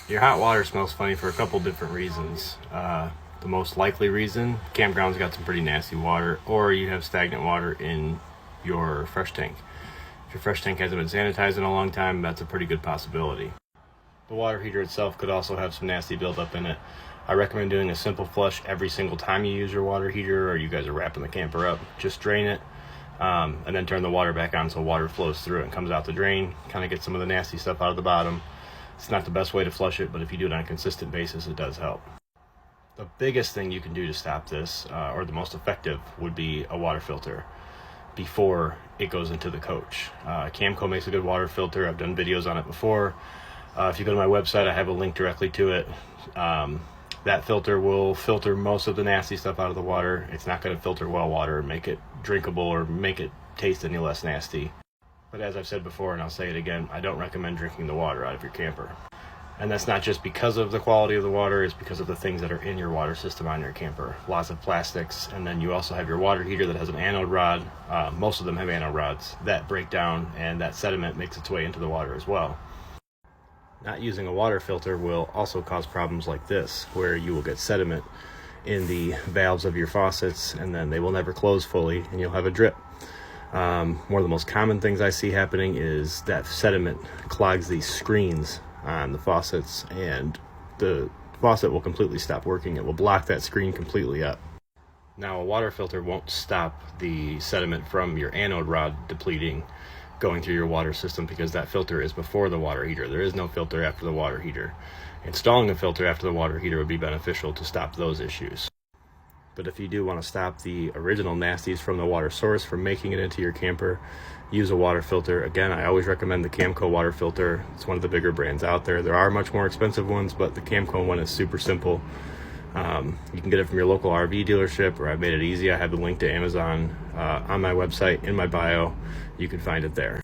Your hot water smells funny for a couple different reasons. The most likely reason, campground's got some pretty nasty water, or you have stagnant water in your fresh tank. If your fresh tank hasn't been sanitized in a long time, that's a pretty good possibility. The water heater itself could also have some nasty buildup in it. I recommend doing a simple flush every single time you use your water heater or you guys are wrapping the camper up. Just drain it and then turn the water back on so water flows through it and comes out the drain. Kind of get some of the nasty stuff out of the bottom. It's not the best way to flush it, but if you do it on a consistent basis, it does help. The biggest thing you can do to stop this, or the most effective, would be a water filter before it goes into the coach. Camco makes a good water filter. I've done videos on it before. If you go to my website, I have a link directly to it. That filter will filter most of the nasty stuff out of the water. It's not going to filter well water and make it drinkable or make it taste any less nasty. But as I've said before, and I'll say it again, I don't recommend drinking the water out of your camper. And that's not just because of the quality of the water, it's because of the things that are in your water system on your camper. Lots of plastics, and then you also have your water heater that has an anode rod. Most of them have anode rods that break down, and that sediment makes its way into the water as well. Not using a water filter will also cause problems like this, where you will get sediment in the valves of your faucets, and then they will never close fully, and you'll have a drip. One of the most common things I see happening is that sediment clogs these screens on the faucets, and the faucet will completely stop working. It will block that screen completely up. Now, a water filter won't stop the sediment from your anode rod depleting going through your water system, because that filter is before the water heater. There is no filter after the water heater. Installing a filter after the water heater would be beneficial to stop those issues. But if you do want to stop the original nasties from the water source from making it into your camper, use a water filter. Again, I always recommend the Camco water filter. It's one of the bigger brands out there. There are much more expensive ones, but the Camco one is super simple. You can get it from your local RV dealership, or I've made it easy. I have the link to Amazon on my website in my bio. You can find it there.